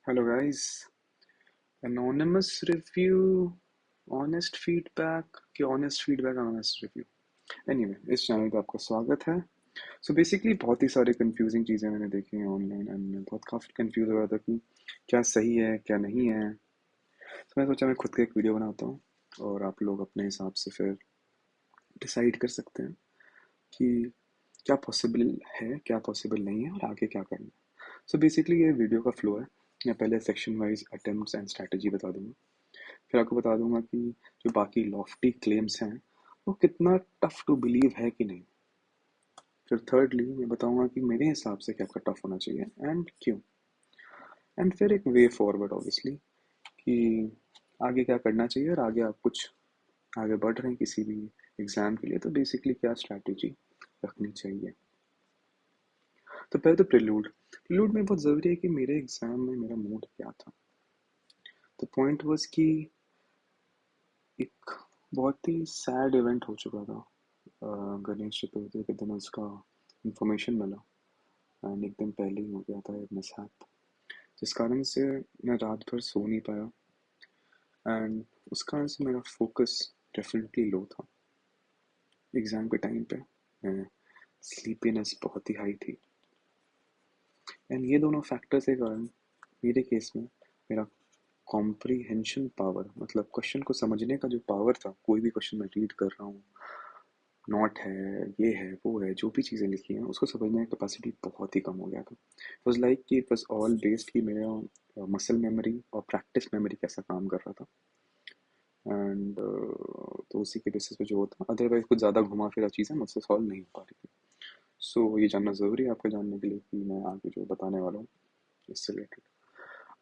Hello guys, anonymous review, honest feedback कि honest feedback honest review. Anyway, इस channel पे आपका स्वागत है. So basically बहुत ही सारी confusing चीज़ें मैंने देखी हैं online and मैं बहुत काफ़ी confused हो रहा था कि क्या सही है क्या नहीं है. तो मैं सोचा मैं खुद का एक वीडियो बनाता हूँ और आप लोग अपने हिसाब से फिर डिसाइड कर सकते हैं कि क्या पॉसिबल है क्या पॉसिबल नहीं है और आगे क्या करना है. सो बेसिकली ये वीडियो का फ्लो है. मैं पहले section wise attempts and strategy बता दूंगा. फिर आपको बता दूंगा कि जो बाकी लॉफ्टी क्लेम्स हैं वो कितना टफ टू बिलीव है कि नहीं. फिर थर्डली मैं बताऊंगा कि मेरे हिसाब से क्या टफ होना चाहिए एंड क्यों. एंड फिर एक वे फॉरवर्ड ऑब्वियसली कि आगे क्या करना चाहिए और आगे आप कुछ आगे बढ़ रहे हैं किसी भी एग्ज़ाम के लिए तो बेसिकली क्या स्ट्रैटेजी रखनी चाहिए. तो पहले तो प्रिल्यूड. प्रिल्यूड में बहुत ज़रूरी है कि मेरे एग्ज़ाम में मेरा मूड क्या था. द पॉइंट वाज कि एक बहुत ही सैड इवेंट हो चुका था. गणेश चतुर्थी के दिन उसका इंफॉर्मेशन मिला एंड एक दिन पहले ही हो गया था एक मिसहैप जिस कारण से मैं रात भर सो नहीं पाया एंड उस कारण से मेरा फोकस डेफिनेटली लो था एग्ज़ाम के टाइम पे. स्लीपीनेस बहुत ही हाई थी एंड ये दोनों फैक्टर्स के कारण मेरे केस में मेरा कॉम्प्रीहेंशन पावर मतलब क्वेश्चन को समझने का जो पावर था कोई भी क्वेश्चन मैं रीड कर रहा हूँ नॉट है वो है जो भी चीज़ें लिखी हैं उसको समझने की कैपेसिटी बहुत ही कम हो गया था. इट वॉज लाइक कि इट वॉज ऑल बेस्ड कि मेरा मसल मेमोरी और प्रैक्टिस मेमोरी कैसा काम कर रहा था एंड तो उसी के बेसिस पे जो होता अदरवाइज कुछ ज़्यादा घुमा फिरा चीज़ें मुझसे सॉल्व नहीं हो पा रही थी. सो ये जानना ज़रूरी है आपको जानने के लिए कि मैं आगे जो बताने वाला हूँ इससे रिलेटेड.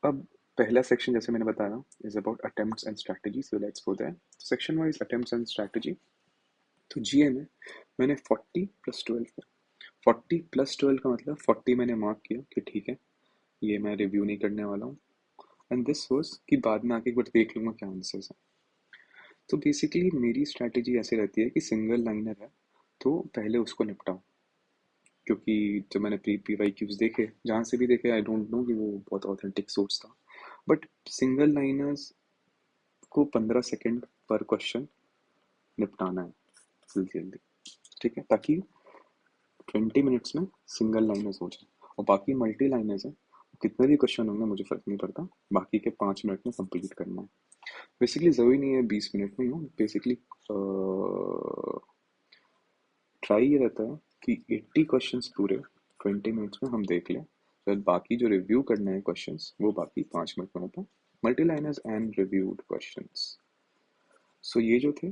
अब पहला सेक्शन जैसे मैंने बताया is about attempts and strategy. So let's go there. Section wise attempts and strategy. तो जीए में मैंने 40+12 का 40+12 का मतलब 40 मैंने मार्क किया कि ठीक है ये मैं रिव्यू नहीं करने वाला हूँ एंड दिस वाज कि बाद में आके एक बार देख लूँगा क्या आंसर्स हैं. तो बेसिकली मेरी स्ट्रैटेजी ऐसे रहती है कि सिंगल लाइनर है तो पहले उसको निपटाओ क्योंकि जब मैंने प्री पी वाई क्यूज देखे जहाँ से भी देखे आई डोंट नो कि वो बहुत ऑथेंटिक सोर्स था बट सिंगल लाइनर्स को 15 सेकेंड पर क्वेश्चन निपटाना है जल्दी जल्दी. ठीक है ताकि 20 मिनट्स में सिंगल लाइनर्स हो जाए और बाकी मल्टी लाइनर्स हैं कितने भी क्वेश्चन होंगे मुझे फ़र्क नहीं पड़ता बाकी के 5 मिनट में कंप्लीट करना है. बेसिकली ज़रूरी नहीं है 20 मिनट में ही हो. बेसिकली ट्राई ये रहता है कि 80 क्वेश्चंस पूरे 20 मिनट्स में हम देख लें फिर बाकी जो रिव्यू करने हैं क्वेश्चंस वो बाकी 5 मिनट में होता है. Multi liners and reviewed questions. So ये जो थे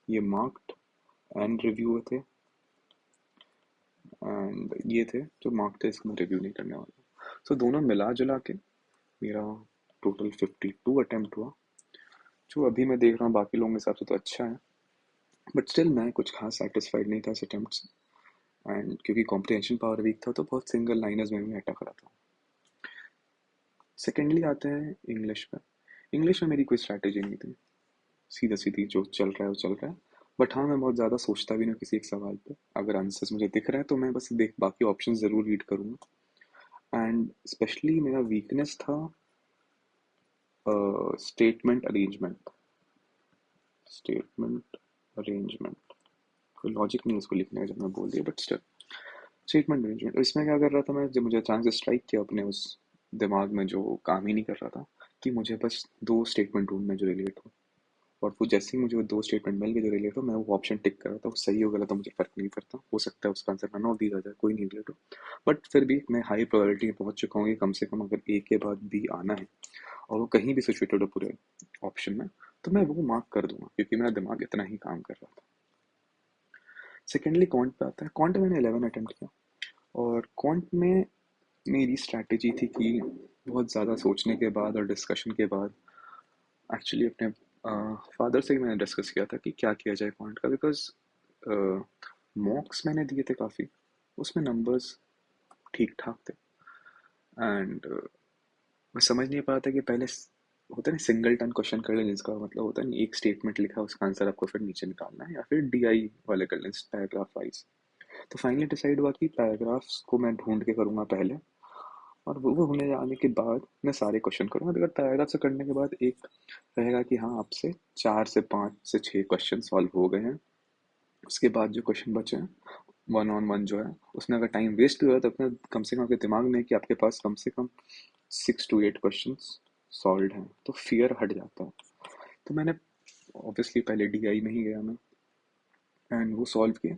ये मार्क्ड एंड रिव्यू थे एंड ये थे जो मार्क्ड थे इसको मैं रिव्यू नहीं करने वाला. सो दोनों मिला जुला के मेरा टोटल 52 अटेम्प्ट हुआ जो अभी मैं देख रहा हूँ बाकी लोगों के हिसाब से तो अच्छा है बट स्टिल मैं कुछ खास सेटिस्फाइड नहीं था इस अटेम्प्ट से एंड क्योंकि कॉम्प्रिहेंशन पावर वीक था तो बहुत सिंगल लाइनर्स में भी अटक रहा था. सेकेंडली आते हैं इंग्लिश में. इंग्लिश में मेरी कोई स्ट्रैटेजी नहीं थी सीधा सीधी जो चल रहा है वो चल रहा है बट हाँ मैं बहुत ज़्यादा सोचता भी नहीं किसी एक सवाल पे अगर आंसर्स मुझे दिख रहा है तो मैं बस देख बाकी ऑप्शन ज़रूर रीड करूँगा एंड स्पेशली मेरा वीकनेस था स्टेटमेंट अरेंजमेंट. स्टेटमेंट अरेंजमेंट कोई लॉजिक नहीं है इसको लिखने का जब मैं बोल दिया बट स्टिल स्टेटमेंट अरेंजमेंट. इसमें क्या कर रहा था मैं जब मुझे अचानक से स्ट्राइक किया अपने उस दिमाग में जो काम ही नहीं कर रहा था कि मुझे बस दो स्टेटमेंट ढूंढने जो रिलेट हो और वो जैसे ही मुझे वो दो स्टेटमेंट मिल गए जो रिलेट हो मैं वो ऑप्शन टिक कर रहा था वो सही हो गया तो मुझे फर्क नहीं पड़ता हो सकता है उसका आंसर ना नॉट दिया जाए कोई नहीं रिलेट हो बट फिर भी मैं हाई प्रायोरिटी में पहुंच चुका हूँ कि कम से कम अगर ए के बाद बी आना है और वो कहीं भी सिचुएटेड हो पूरे ऑप्शन में तो मैं वो मार्क कर दूंगा क्योंकि मेरा दिमाग इतना ही काम कर रहा था. सेकेंडली कॉन्ट पे आता है. कॉन्ट मैंने 11 अटेम्प्ट किया और कॉन्ट में मेरी स्ट्रैटेजी थी कि बहुत ज़्यादा सोचने के बाद और डिस्कशन के बाद एक्चुअली अपने फादर से ही मैंने डिस्कस किया था कि क्या किया जाए क्वांट का बिकॉज मॉक्स मैंने दिए थे काफ़ी उसमें नंबर्स ठीक ठाक थे एंड मैं समझ नहीं पा रहा था कि पहले होता है ना सिंगल टन क्वेश्चन कर लें जिसका मतलब होता है नहीं एक स्टेटमेंट लिखा उसका आंसर आपको फिर नीचे निकालना है या फिर डीआई वाले कर लें पैराग्राफ वाइज. तो फाइनली डिसाइड हुआ कि पैराग्राफ्स को मैं ढूंढ के करूँगा पहले और वो होने जाने के बाद मैं सारे क्वेश्चन करूँगा, अगर पैराग्राफ से करने के बाद एक रहेगा कि हाँ आपसे 4 से 5 से 6 क्वेश्चन सॉल्व हो गए हैं। उसके बाद जो क्वेश्चन बचे हैं वन ऑन वन जो है, उसमें अगर टाइम वेस्ट भी हो रहा है तो अपने कम से कम आपके दिमाग में कि आपके पास कम से कम 6 to 8 क्वेश्चन सॉल्व हैं, तो फियर हट जाता है। तो मैंने ऑब्वियसली पहले डीआई में ही गया मैं, एंड वो सॉल्व किया।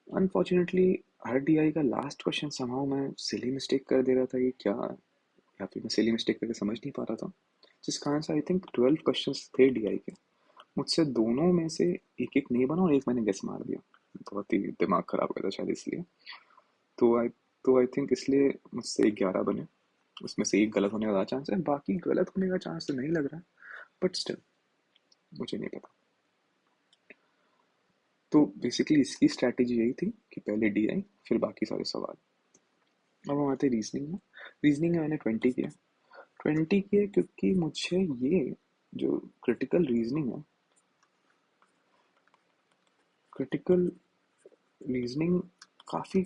अनफॉर्चुनेटली हर डीआई का लास्ट क्वेश्चन समहाउ मैं सिली मिस्टेक कर दे रहा था, ये क्या, या फिर मैं सिली मिस्टेक करके समझ नहीं पा रहा था, जिस कारण से आई थिंक 12 क्वेश्चन थे डीआई के। मुझसे दोनों में से एक एक नहीं बना और एक मैंने गेस मार दिया। बहुत ही दिमाग खराब हो गया था शायद इसलिए। तो आई तो आई थिंक इसलिए मुझसे 11 बने, उसमें से एक गलत होने का चांस है, बाकी गलत होने का चांस तो नहीं लग रहा, बट स्टिल मुझे नहीं पता। तो बेसिकली इसकी स्ट्रैटेजी यही थी कि पहले डीआई फिर बाकी सारे सवाल। अब हम आते हैं रीजनिंग में। रीजनिंग में मैंने 20 किए क्योंकि मुझे ये जो क्रिटिकल रीजनिंग है, क्रिटिकल रीजनिंग काफ़ी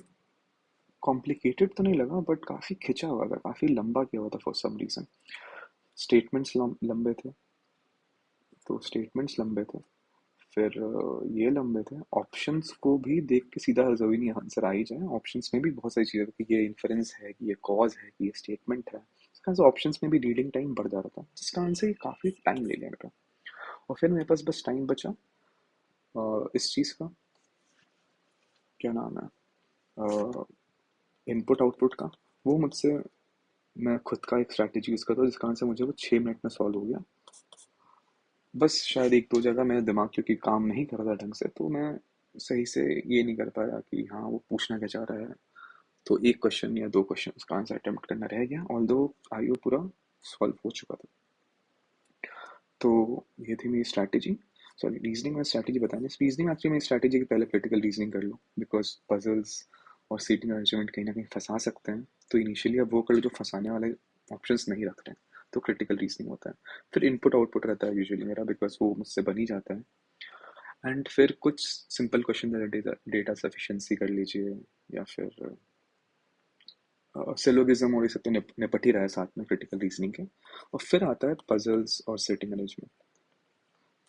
कॉम्प्लिकेटेड तो नहीं लगा, बट काफ़ी खिंचा हुआ था, काफ़ी लंबा किया हुआ था फॉर सम रीज़न। स्टेटमेंट्स लंबे थे, तो स्टेटमेंट्स लंबे थे, फिर ये लंबे थे। ऑप्शंस को भी देख के सीधा ज़रूरी नहीं आंसर आ ही जाए, ऑप्शंस में भी बहुत सारी चीज़ें थी कि ये इन्फरेंस है, कि ये कॉज है, कि ये स्टेटमेंट है। इस कारण से ऑप्शंस में भी रीडिंग टाइम बढ़ जा रहा था, जिस कारण से काफ़ी टाइम ले लिया मेरा। और फिर मेरे पास बस टाइम बचा इस चीज़ का, क्या नाम है, इनपुट आउटपुट का। वो मुझसे, मैं खुद का एक स्ट्रैटेजी यूज़ करता हूँ जिस कारण से मुझे वो 6 मिनट में सॉल्व हो गया। बस शायद एक दो जगह मेरा दिमाग क्योंकि काम नहीं कर रहा था ढंग से, तो मैं सही से ये नहीं कर पाया कि हाँ वो पूछना क्या चाह रहा है। तो एक क्वेश्चन या दो क्वेश्चन उसका आंसर अटेम्प्ट करना रह गया, ऑल्दो आईओ पूरा सॉल्व हो चुका था। तो ये थी मेरी स्ट्रैटेजी। सॉरी, रीजनिंग में स्ट्रैटेजी बतानी, रीजनिंग एक्चुअली मेरी स्ट्रैटेजी की पहले क्रिटिकल रीजनिंग कर लो, बिकॉज पजल्स और सीटिंग अरेंजमेंट कहीं ना कहीं फंसा सकते हैं। तो इनिशियली अब वो कर लो जो फंसाने वाले ऑप्शंस नहीं रख रहे हैं, तो क्रिटिकल रीजनिंग होता है। फिर इनपुट आउटपुट रहता है यूजुअली मेरा, बिकॉज वो मुझसे बन ही जाता है। एंड फिर कुछ सिंपल क्वेश्चन, डेटा सफिशिएंसी कर लीजिए, या फिर सिलोगिज्म और ये सब तो निपट ही रहा है साथ में क्रिटिकल रीजनिंग के। और फिर आता है पजल्स और सिटिंग अरेंजमेंट।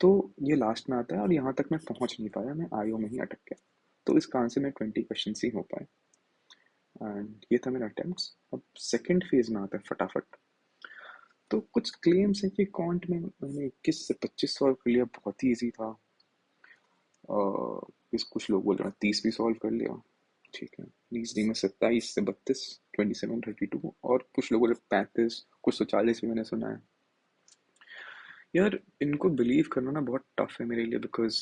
तो ये लास्ट में आता है, और यहाँ तक मैं पहुँच नहीं पाया, मैं आईओ में ही अटक गया। तो इस कारण से मैं 20 क्वेश्चन ही हो पाए, एंड ये था मेरा अटेम्प्ट। अब सेकेंड फेज में आता है फटाफट। तो कुछ क्लेम्स हैं कि कॉन्ट में मैंने 21 से 25 सॉल्व कर लिया, बहुत ही ईजी था। इस कुछ लोग बोल रहे हैं 30 भी सॉल्व कर लिया, ठीक है। रीजनिंग में 27 से 32, 27, 32, और कुछ लोग बोल रहे 35, कुछ तो 40 भी मैंने सुना है। यार इनको बिलीव करना ना बहुत टफ है मेरे लिए, बिकॉज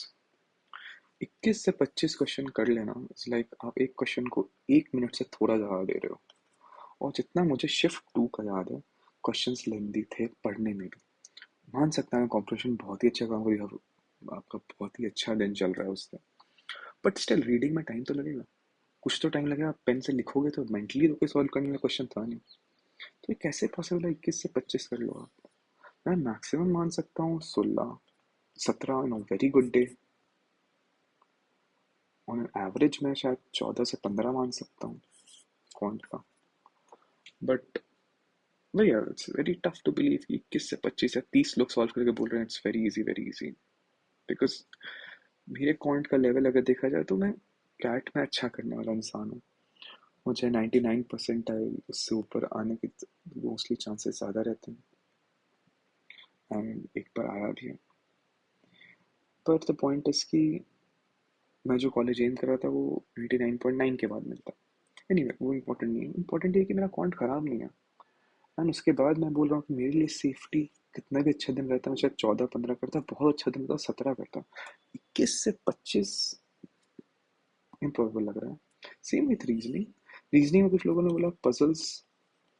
21 से 25 क्वेश्चन कर लेना इट्स लाइक आप एक क्वेश्चन को 1 मिनट से थोड़ा ज़्यादा दे रहे हो। और जितना मुझे शिफ्ट 2 का याद है, क्वेश्चंस लेंदी थे पढ़ने में भी। मान सकता है कंप्यूटेशन बहुत ही अच्छा काम करेगा, आपका बहुत ही अच्छा दिन चल रहा है उससे, बट स्टिल रीडिंग में टाइम तो लगेगा, कुछ तो टाइम लगेगा। पेन से लिखोगे तो मेंटली तो कोई सॉल्व करने का क्वेश्चन था नहीं। तो ये कैसे पॉसिबल है 21 से 25 कर लो आप। मैं मैक्सिमम मान सकता हूँ 16, 17 in very good day. On average मैं शायद 14 से 15 मान सकता हूँ क्वांट का। बट वही यार, it's very tough to believe कि 21 से 25 या 30 लोग सॉल्व करके बोल रहे हैं इट्स वेरी इजी। बिकॉज मेरे क्वांट का लेवल अगर देखा जाए तो मैं कैट में अच्छा करने वाला इंसान हूँ। मुझे 99 परसेंटाइल उससे ऊपर आने के मोस्टली चांसेस ज़्यादा रहते हैं, एंड एक बार आया भी है। पर द पॉइंट इज कि मैं जो कॉलेज एम कर रहा था वो 99.9 के बाद मिलता। एनीवे वो इम्पोर्टेंट नहीं है, इम्पोर्टेंट ये कि मेरा कॉन्ट ख़राब नहीं है। एंड उसके बाद मैं बोल रहा हूँ कि मेरे लिए सेफ्टी, कितना भी अच्छा दिन रहता है मैं शायद 14-15 करता, बहुत अच्छा दिन रहता 17 करता। 21 से 25 इम्प्रॉबेबल लग रहा है। Same with reasoning. रीजनिंग में कुछ लोगों ने बोला पजल्स,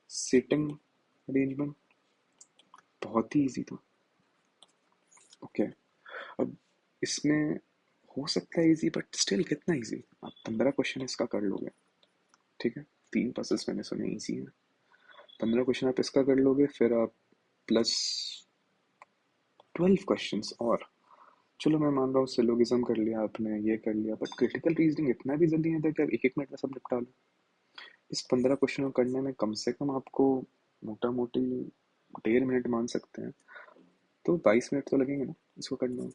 सिटिंग अरेंजमेंट बहुत ही इजी था। ओके, अब इसमें हो सकता है इजी, बट स्टिल कितना इजी, आप 15 क्वेश्चन इसका कर लोगे, ठीक है। 3 पजल्स मैंने सुने इजी है, 15 क्वेश्चन आप इसका कर लोगे, फिर आप प्लस 12 क्वेश्चन और, चलो मैं मान रहा हूँ सिलोगिज्म कर लिया आपने, ये कर लिया, बट क्रिटिकल रीजनिंग इतना भी जल्दी नहीं था कि आप एक एक मिनट में सब निपटा लो। इस 15 क्वेश्चन को करने में कम से कम आपको मोटा मोटी 1.5 मिनट मान सकते हैं, तो 22 मिनट तो लगेंगे ना इसको करने में।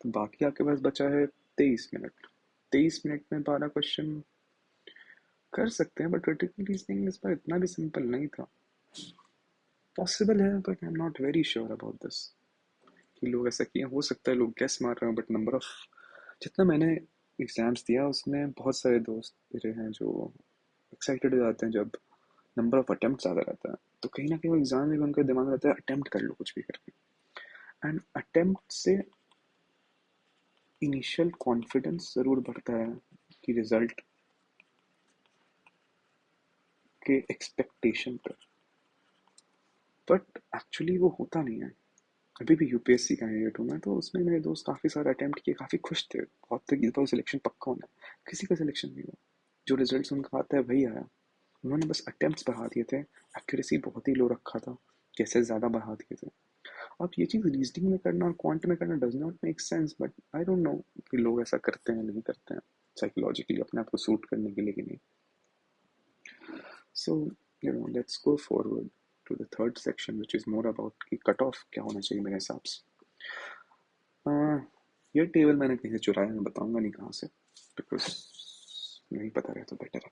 तो बाकी आपके पास बचा है 23 मिनट। 23 मिनट में 12 क्वेश्चन कर सकते हैं, बट क्रिटिकल रीजनिंग इस बार इतना भी सिंपल नहीं था। पॉसिबल है but I am not very sure about this कि लोग ऐसा किए। हो सकता है लोग गैस मार रहे हो, बट नंबर ऑफ जितना मैंने एग्जाम्स दिया उसमें बहुत सारे दोस्त मेरे हैं जो एक्साइटेड हो जाते हैं जब नंबर ऑफ अटेम्प्ट ज़्यादा रहता है। तो कहीं ना कहीं वो एग्जाम में भी उनके दिमाग में रहता है अटेम्प्ट कर लो कुछ भी करके। एंड अटेम्प्ट से इनिशियल कॉन्फिडेंस ज़रूर बढ़ता है कि रिजल्ट के एक्सपेक्टेशन पर, बट एक्चुअली वो होता नहीं है। अभी भी यूपीएससी कैंडिडेट हूँ मैं, तो उसमें मेरे दोस्त काफ़ी सारे अटेम्प्ट किए, काफ़ी खुश थे, बहुत तक इस बार सिलेक्शन पक्का होना है। किसी का सिलेक्शन नहीं हुआ, जो रिजल्ट उनका आता है वही आया। उन्होंने बस अटेम्प्ट्स बढ़ा दिए थे, एक्यूरेसी बहुत ही लो रखा था, कैसे ज़्यादा बढ़ा दिए थे। अब ये चीज़ रीजनिंग में करना और क्वांट में करना does not make sense, but I don't know कि लोग ऐसा करते हैं नहीं करते हैं, साइकोलॉजिकली अपने आप को सूट करने के लिए कि नहीं। So let's go forward to the third section which is more about कि कट ऑफ क्या होना चाहिए मेरे हिसाब से। ये टेबल मैंने कहीं से चुराया, मैं बताऊंगा नहीं कहाँ से, बिकॉज नहीं पता रहे तो बेटर है।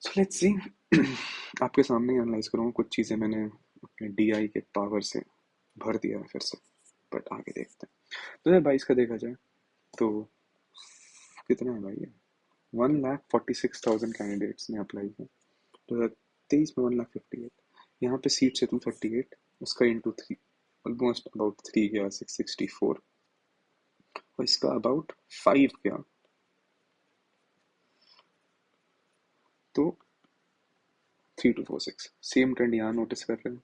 So let's see. आपके सामने एनालाइज करूँगा कुछ चीज़ें मैंने अपने डीआई के पावर से भर दिया है फिर से, बट आगे देखते हैं। 2022 का देखा जाए तो कितना है भाई, 1,46,000 कैंडिडेट्स ने अप्लाई किया। 2023 में 1,58,000, यहाँ पे सीट्स है 238, उसका इंटू थ्री, ऑलमोस्ट अबाउट 3 गया 664, और इसका अबाउट 5 गया, तो 3246। सेम ट्रेंड यहाँ नोटिस कर रहे हैं,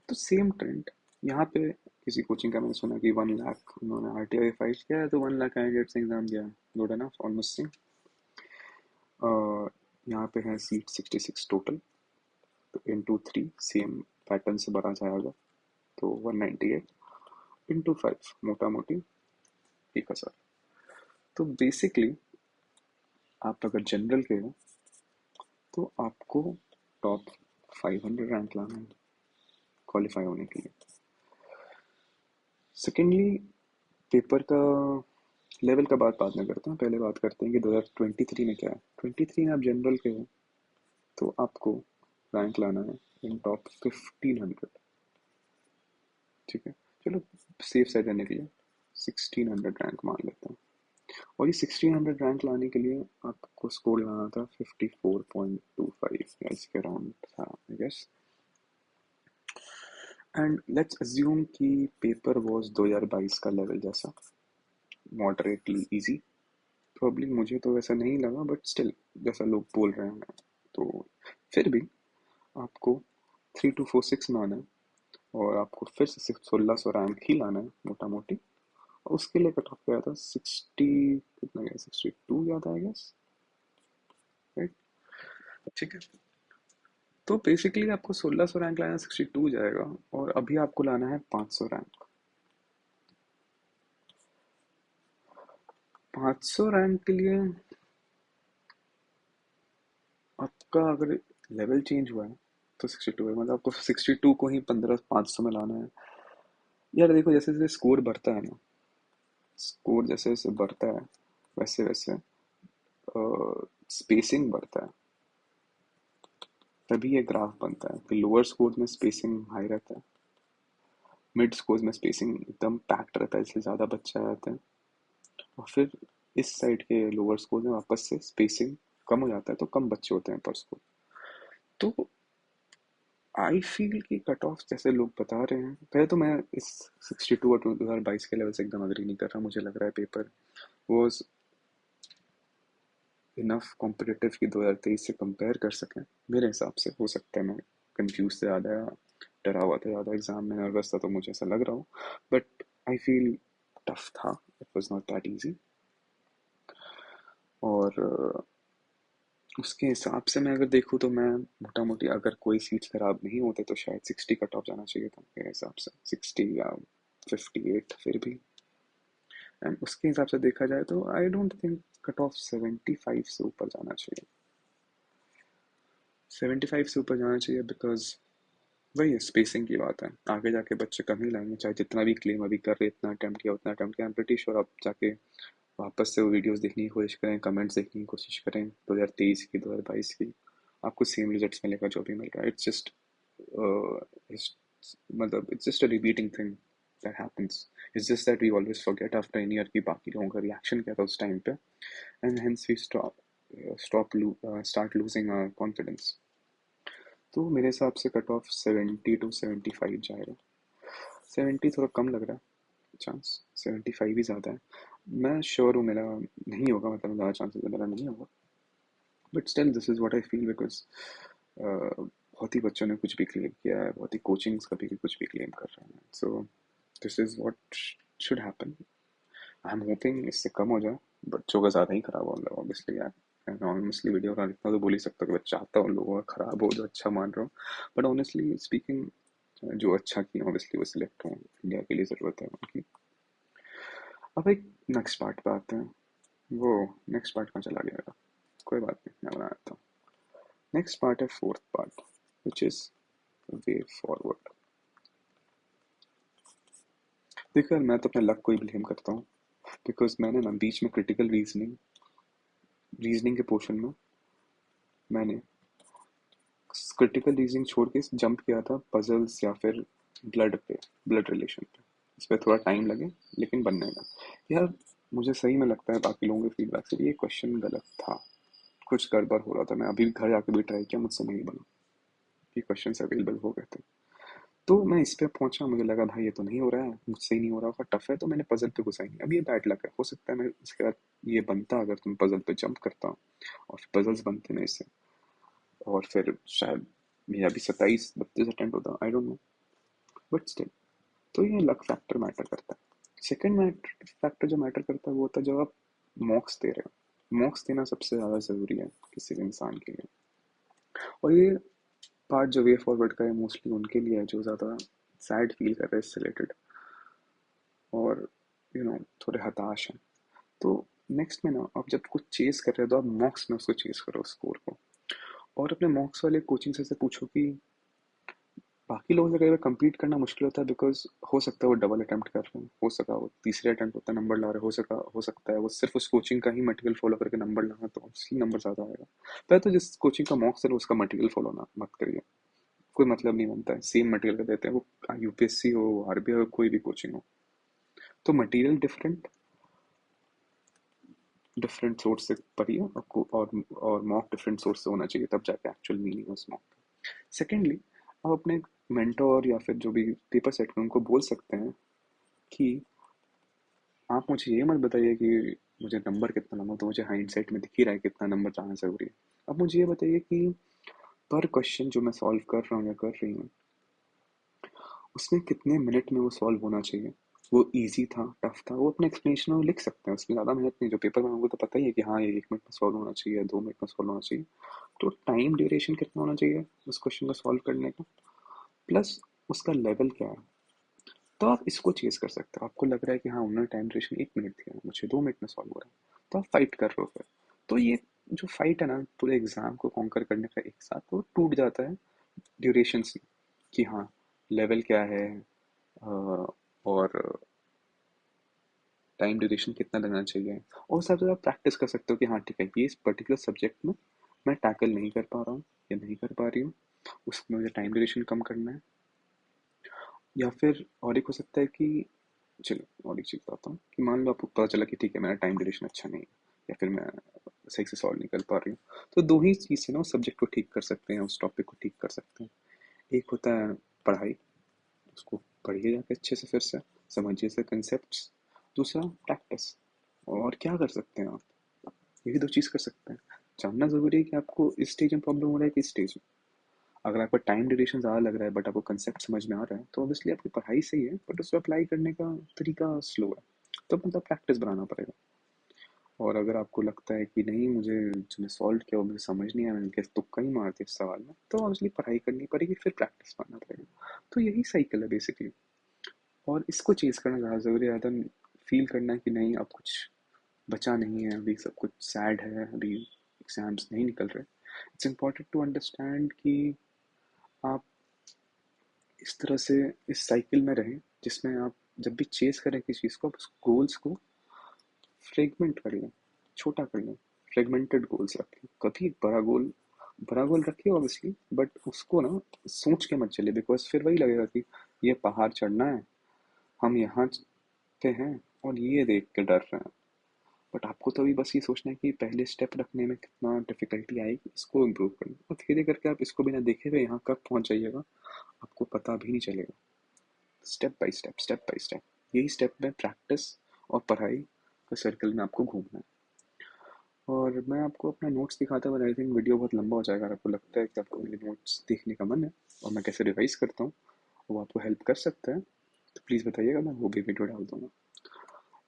तो सेम ट्रेंड यहाँ पे किसी कोचिंग का मैंने सुना कि 1 लाख उन्होंने आरटीआई फाइल किया है, तो 1 लाख कैंडिडेट्स ने एग्जाम दिया, गुड एनफ, ऑलमोस्ट सेम। यहाँ पे है सीट 66 टोटल, तो इंटू थ्री सेम पैटर्न से भरा जाएगा, तो 198 इंटू 5 मोटा मोटी 1,000। तो बेसिकली आप अगर जनरल के हो तो आपको टॉप 500 रैंक लाना है क्वालिफाई होने के लिए। सेकेंडली पेपर का लेवल का बात बाद में करते हैं, पहले बात करते हैं कि 2023 में क्या है। 23 में आप जनरल के हो तो आपको रैंक लाना है इन टॉप 1500, ठीक है। चलो सेफ साइड रहने के लिए 1600 रैंक मान लेते हैं, और ये 1600 रैंक लाने के लिए आपको स्कोर लाना था 54.25 या इसके अराउंड था I guess. And let's assume कि पेपर वॉज 2022 का लेवल जैसा, मॉडरेटली इजी। प्रॉब्ली मुझे तो वैसा नहीं लगा, बट स्टिल जैसा लोग बोल रहे हैं, तो फिर भी आपको 3246 में आना है, और आपको फिर से 1600 रैंक ही लाना है मोटा मोटी। और उसके लिए कट ऑफ गया था 60, कितना गया, 62 गया था आई गेस, राइट, ठीक है। तो बेसिकली आपको 1600 रैंक लाना, 62 जाएगा, और अभी आपको लाना है 500 रैंक। 500 रैंक के लिए आपका अगर लेवल चेंज हुआ है तो 62 है, मतलब आपको 62 को ही 500 में लाना है। यार देखो, जैसे जैसे स्कोर बढ़ता है ना, स्कोर जैसे जैसे बढ़ता है वैसे वैसे स्पेसिंग बढ़ता है, तभी ये ग्राफ बनता है कि लोअर स्कोर में स्पेसिंग हाई रहता है, मिड स्कोर में स्पेसिंग एकदम पैक्ड रहता है इसलिए ज़्यादा बच्चे आ जाते हैं, और फिर इस साइड के लोअर स्कोर में वापस से स्पेसिंग कम हो जाता है, तो कम बच्चे होते हैं पर स्कोर। तो आई फील कि कट ऑफ जैसे लोग बता रहे हैं, पहले तो मैं इस 62 और 2022 के लेवल से एकदम अग्री नहीं कर रहा। मुझे लग रहा है पेपर वॉज इनफ कॉम्पिटिटिव कि 2023 से कंपेयर कर सकें। मेरे हिसाब से हो सकता है मैं कंफ्यूज से ज़्यादा या डरा हुआ था ज़्यादा, एग्जाम में नर्वस था, तो मुझे ऐसा लग रहा हो, बट आई फील टफ था, it was not that easy. और उसके हिसाब से मैं अगर देखूँ तो मैं मोटा मोटी अगर कोई सीट्स खराब नहीं होते तो शायद 60 कट ऑफ जाना चाहिए था मेरे हिसाब से, 60 या 58 फिर भी। एंड उसके हिसाब से देखा जाए तो I don't think cut off 75 से ऊपर जाना चाहिए। 75 से ऊपर जाना चाहिए बिकॉज वही है, स्पेसिंग की बात है। आगे जाके बच्चे कम ही लाएंगे, चाहे जितना भी क्लेम अभी कर रहे, इतना अटेम्प्ट किया उतना अटेम्प्ट किया। आई एम प्रीटी श्योर आप जाके वापस से वो वीडियोस देखने की कोशिश करें, कमेंट्स देखने की कोशिश करें 2023 की, 2022 की, आपको सेम रिजल्ट्स मिलेगा जो भी मिल रहा है। इट्स जस्ट मतलब it's just a repeating thing that happens. It's just that we always forget after an year की बाकी लोगों का रिएक्शन क्या था उस टाइम पे, and hence we start losing confidence. तो मेरे हिसाब से कट ऑफ 70 to 75 जाएगा। 70 थोड़ा कम लग रहा है चांस, 75 ही ज़्यादा है। मैं श्योर हूँ मेरा नहीं होगा, मतलब ज़्यादा चांसेस है मेरा नहीं होगा, but still this is what I feel because बहुत ही बच्चों ने कुछ भी क्लेम किया है, बहुत ही कोचिंग्स कभी भी कुछ भी क्लेम कर रहे हैं। So this is what should happen. I am hoping इससे कम हो जाए, बच्चों का ज़्यादा ही खराब होगा ऑब्वियसली यार। मैं ऑनेस्टली वीडियो बना इतना तो बोल ही सकता हूँ कि मैं चाहता हूँ लोगों का खराब हो, जो अच्छा मान रहा हूँ। बट ऑनेस्टली स्पीकिंग, जो अच्छा किया ऑब्वियसली वो सिलेक्ट हो, इंडिया के लिए ज़रूरत है उनकी। अब एक नेक्स्ट पार्ट पे आते हैं। वो नेक्स्ट पार्ट कहाँ चला गया मेरा, कोई बात नहीं, मैं बना देता हूँ। नेक्स्ट पार्ट है fourth part, which is way forward. देखो यार, मैं तो अपने लक को ही ब्लेम करता हूँ, बिकॉज मैंने ना बीच में क्रिटिकल रीजनिंग के पोर्शन में मैंने क्रिटिकल रीजनिंग छोड़ के जंप किया था पजल्स या फिर ब्लड रिलेशन पे। इस पर थोड़ा टाइम लगे लेकिन बनने का यार। मुझे सही में लगता है बाकी लोगों के फीडबैक से भी ये क्वेश्चन गलत था, कुछ गड़बड़ हो रहा था। मैं अभी घर जाके भी ट्राई किया, मुझसे नहीं बना। ये क्वेश्चन अवेलेबल हो गए थे, तो मैं इस पे पहुंचा, मुझे लगा भाई ये तो नहीं हो रहा है, मुझसे ही नहीं हो रहा होगा, टफ है, तो मैंने पजल पे घुसा ही नहीं। अब ये बैड लक है, हो सकता है मैं इसके बाद ये बनता अगर तुम पजल पे जंप करता और पजल्स बनते मेरे से, और फिर शायद मेरा भी 27-32 अटेम्प्ट होता, I don't know, but still. तो ये लक फैक्टर मैटर करता है। सेकंड मैटर फैक्टर जो मैटर करता है वो होता है जब आप मॉक्स दे रहे हो। मॉक्स देना सबसे ज़्यादा ज़रूरी है किसी भी इंसान के लिए। और ये पार्ट जो वे फॉरवर्ड का है मोस्टली उनके लिए है जो ज़्यादा सैड फील कर रहे हैं इससे रिलेटेड, और थोड़े हताश हैं। तो नेक्स्ट में ना आप जब कुछ चेस कर रहे हो तो आप मॉक्स में उसको चेस करो स्कोर को, और अपने मॉक्स वाले कोचिंग से पूछो कि बाकी लोगों से कई बार कंपीट करना मुश्किल होता है, बिकॉज हो सकता है वो डबल अटेम्प्ट कर रहे हैं, हो सका वो तीसरे अटेम्प्ट होता है नंबर ला रहे, हो सकता है वो सिर्फ उस कोचिंग का ही मटेरियल फॉलो करके नंबर लाना, तो उसकी नंबर ज़्यादा आएगा। पहले तो जिस कोचिंग का मॉक्स है उसका मटेरियल फॉलो ना मत करिए, कोई मतलब नहीं बनता है। सेम मटेरियल का देते हैं, वो यूपीएससी हो, आरबीआई हो, कोई भी कोचिंग हो, तो मटेरियल डिफरेंट डिफरेंट सोर्स से पढ़िए, और मॉक डिफरेंट सोर्स से होना चाहिए, तब जाके एक्चुअल मीनिंग उस मॉक का। सेकेंडली, आप अपने मेंटोर या फिर जो भी पेपर सेट में उनको बोल सकते हैं कि आप मुझे ये मत बताइए कि मुझे नंबर कितना लाना, तो मुझे हाइंडसाइट में दिख ही रहा है कितना नंबर लाना जरूरी है। अब मुझे ये बताइए कि पर क्वेश्चन जो मैं सॉल्व कर रहा हूँ या कर रही हूँ, उसमें कितने मिनट में वो सॉल्व होना चाहिए। वो इजी था, टफ था, वो अपने एक्सप्लेनेशन में लिख सकते हैं, उसमें ज़्यादा मेहनत नहीं। जो पेपर में हमको तो पता ही है कि हाँ ये 1 मिनट में सॉल्व होना चाहिए, 2 मिनट में सॉल्व होना चाहिए। तो टाइम ड्यूरेशन कितना होना चाहिए उस क्वेश्चन को सॉल्व करने का, प्लस उसका लेवल क्या है, तो आप इसको चेज कर सकते हो। आपको लग रहा है कि हाँ उन्होंने टाइम ड्यूरेशन 1 मिनट दिया, मुझे 2 मिनट में सॉल्व हो रहा है, तो आप फाइट कर रहे हो फिर। तो ये जो फाइट है ना पूरे एग्जाम को कॉन्कर करने का एक साथ, वो टूट जाता है ड्यूरेशन से, कि हाँ लेवल क्या है, और टाइम ड्यूरेशन कितना लगना चाहिए, और उस हिसाब से आप प्रैक्टिस कर सकते हो कि हाँ ठीक है ये इस पर्टिकुलर सब्जेक्ट में मैं टैकल नहीं कर पा रहा हूँ या नहीं कर पा रही हूँ, उसमें मुझे टाइम ड्यूरेशन कम करना है। या फिर और एक हो सकता है कि चलो और एक चीज़ बताता हूँ कि मान लो आपको पता चला कि ठीक है मेरा टाइम ड्यूरेशन अच्छा नहीं है, या फिर मैं सही से सॉल्व नहीं कर पा रही हूँ, तो दो ही चीज़ से ना उस सब्जेक्ट को ठीक कर सकते हैं, उस टॉपिक को ठीक कर सकते हैं। एक होता है पढ़ाई, उसको पढ़िए जाके अच्छे से, फिर से समझिए से कंसेप्ट्स। दूसरा प्रैक्टिस। और क्या कर सकते हैं आप, यही दो चीज़ कर सकते हैं। जानना ज़रूरी है कि आपको इस स्टेज में प्रॉब्लम हो रहा है कि इस स्टेज में। अगर आपका टाइम ड्यूरेशन ज़्यादा लग रहा है बट आपको कंसेप्ट समझ में आ रहा है, तो ऑब्वियसली आपकी पढ़ाई सही है, बट उसको अप्लाई करने का तरीका स्लो है, तो मतलब प्रैक्टिस बनाना पड़ेगा। और अगर आपको लगता है कि नहीं मुझे जो मैं सॉल्व किया वो मुझे समझ नहीं आया, मैंने कैसे तुक्का ही मार दिया इस सवाल में, तो ऑब्वियसली पढ़ाई करनी पड़ेगी, फिर प्रैक्टिस करना पड़ेगा। तो यही साइकिल है बेसिकली, और इसको चेज़ करना ज़्यादा ज़रूरी है दैन फील करना है कि नहीं अब कुछ बचा नहीं है, अभी सब कुछ सैड है, अभी एग्जाम्स नहीं निकल रहे। इट्स इम्पॉर्टेंट टू अंडरस्टैंड कि आप इस तरह से इस साइकिल में रहें जिसमें आप जब भी चेस करें किसी चीज़ को, आप उस गोल्स को फ्रेगमेंट कर लें, छोटा कर लें, फ्रेगमेंटेड गोल्स रखें। कभी एक बड़ा गोल रखिए ऑब्वियसली, बट उसको ना सोच के मत चलिए, बिकॉज फिर वही लगेगा कि ये पहाड़ चढ़ना है, हम यहाँ पे हैं और ये देख के डर रहे हैं। बट आपको तो अभी बस ये सोचना है कि पहले स्टेप रखने में कितना डिफिकल्टी आएगी, इसको इम्प्रूव करना, और धीरे करके आप इसको बिना देखे हुए यहाँ कब पहुँच जाइएगा आपको पता भी नहीं चलेगा। Step by step, step by step, यही स्टेप में प्रैक्टिस और पढ़ाई के सर्कल में आपको घूमना है। और मैं आपको अपना नोट्स दिखाता हूँ, आई थिंक वीडियो बहुत लंबा हो जाएगा, अगर आपको लगता है कि आपको मेरे नोट्स देखने का मन है और मैं कैसे रिवाइज करता हूँ, वो आपको हेल्प कर सकता है, तो प्लीज़ बताइएगा, मैं वो भी वीडियो डाल दूंगा।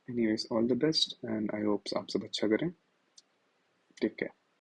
Anyways, all the best and I hope आप सब अच्छा करें। Take care.